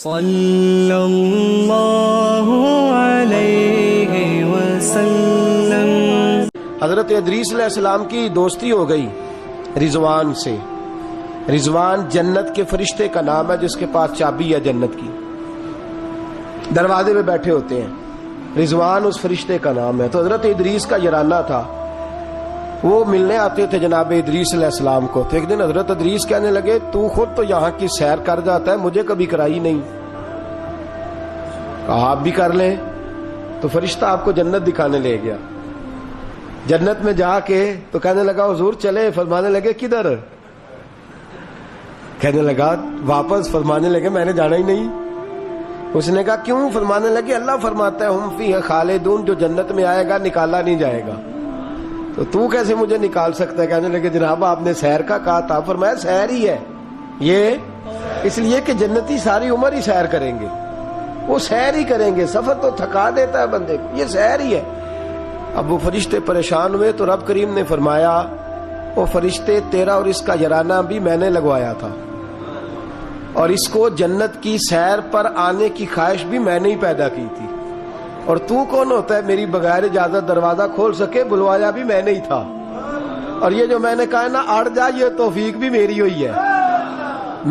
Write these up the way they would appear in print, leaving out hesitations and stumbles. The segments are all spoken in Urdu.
صلی اللہ علیہ وسلم۔ حضرت ادریس علیہ السلام کی دوستی ہو گئی رضوان سے۔ رضوان جنت کے فرشتے کا نام ہے جس کے پاس چابی ہے جنت کی، دروازے پہ بیٹھے ہوتے ہیں، رضوان اس فرشتے کا نام ہے۔ تو حضرت ادریس کا یارانہ تھا، وہ ملنے آتے تھے جناب ادریس علیہ السلام کو۔ تو ایک دن حضرت ادریس کہنے لگے تو خود تو یہاں کی سیر کر جاتا ہے، مجھے کبھی کرائی نہیں۔ کہا آپ بھی کر لیں۔ تو فرشتہ آپ کو جنت دکھانے لے گیا۔ جنت میں جا کے تو کہنے لگا حضور چلے، فرمانے لگے کدھر؟ کہنے لگا واپس، فرمانے لگے میں نے جانا ہی نہیں۔ اس نے کہا کیوں؟ فرمانے لگے اللہ فرماتا ہے ہم فیہ خالدون، جو جنت میں آئے گا نکالا نہیں جائے گا، تو کیسے مجھے نکال سکتا ہے؟ کہنے لگے جناب آپ نے سیر کا کہا تھا۔ فرمایا سیر ہی ہے یہ، اس لیے کہ جنتی ساری عمر ہی سیر کریں گے، وہ سیر ہی کریں گے، سفر تو تھکا دیتا ہے بندے کو، یہ سیر ہی ہے۔ اب وہ فرشتے پریشان ہوئے تو رب کریم نے فرمایا وہ فرشتے تیرا اور اس کا یارانہ بھی میں نے لگوایا تھا، اور اس کو جنت کی سیر پر آنے کی خواہش بھی میں نے ہی پیدا کی تھی، اور تو کون ہوتا ہے میری بغیر اجازت دروازہ کھول سکے؟ بلوایا بھی میں نے ہی تھا، اور یہ جو میں نے کہا نا اڑ جا، یہ توفیق بھی میری ہوئی ہے،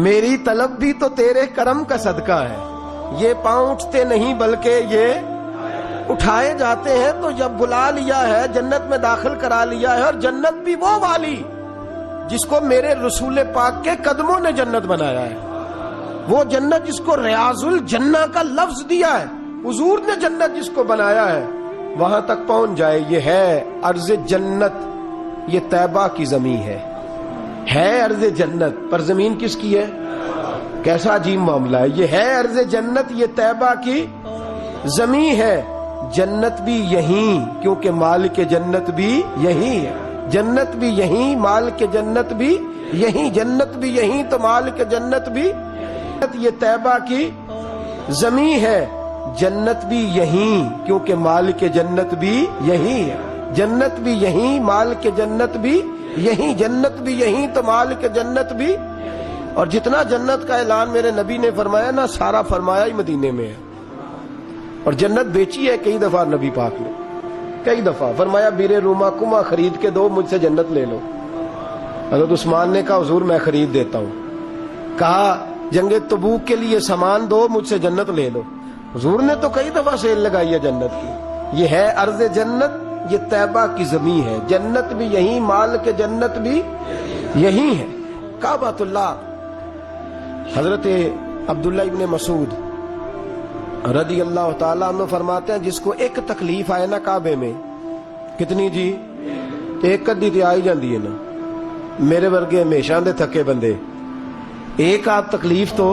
میری طلب بھی تو تیرے کرم کا صدقہ ہے۔ یہ پاؤں اٹھتے نہیں بلکہ یہ اٹھائے جاتے ہیں، تو جب بلا لیا ہے جنت میں داخل کرا لیا ہے، اور جنت بھی وہ والی جس کو میرے رسول پاک کے قدموں نے جنت بنایا ہے، وہ جنت جس کو ریاض الجنہ کا لفظ دیا ہے، حضور نے جنت جس کو بنایا ہے، وہاں تک پہنچ جائے۔ یہ ہے ارض جنت، یہ طیبہ کی زمین ہے ارض جنت، پر زمین کس کی ہے؟ کیسا عجیب معاملہ ہے۔ یہ ہے ارض جنت، یہ طیبہ کی زمین ہے، جنت بھی یہیں کیونکہ مالک جنت بھی یہیں ہے، جنت بھی یہیں مالک جنت بھی یہیں، جنت بھی یہیں تو مالک جنت بھی، یہ طیبہ کی زمین ہے، جنت بھی یہیں کیونکہ مالک جنت بھی یہیں ہے، جنت بھی یہیں مالک جنت بھی یہیں، جنت بھی یہیں تو مالک جنت بھی۔ اور جتنا جنت کا اعلان میرے نبی نے فرمایا نا، سارا فرمایا ہی مدینے میں ہے، اور جنت بیچی ہے کئی دفعہ نبی پاک نے، کئی دفعہ فرمایا بیر روما کما خرید کے دو، مجھ سے جنت لے لو۔ حضرت عثمان نے کہا حضور میں خرید دیتا ہوں۔ کہا جنگ تبوک کے لیے سامان دو، مجھ سے جنت لے لو۔ حضور نے تو کئی دفعہ سیل لگائی ہے جنت کی۔ یہ ہے ارض جنت، یہ طیبہ کی زمین ہے، جنت بھی یہیں مالک جنت بھی یہیں ہے۔ کعبۃ اللہ، حضرت عبداللہ ابن مسعود رضی اللہ تعالیٰ عنہ فرماتے ہیں جس کو ایک تکلیف آئے نا کعبے میں، کتنی جی؟ ایک کدی تے آئی جاندی ہے نا، میرے ورگے ہمیشہ دے تھکے بندے، ایک آدھ تکلیف تو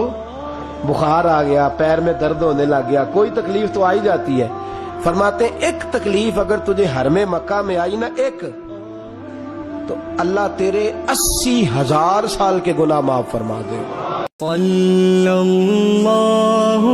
بخار آ گیا، پیر میں درد ہونے لگ گیا، کوئی تکلیف تو آئی جاتی ہے۔ فرماتے ہیں ایک تکلیف اگر تجھے حرم مکہ میں آئی نا، ایک، تو اللہ تیرے 80,000 سال کے گناہ معاف فرما دے۔ صلی اللہ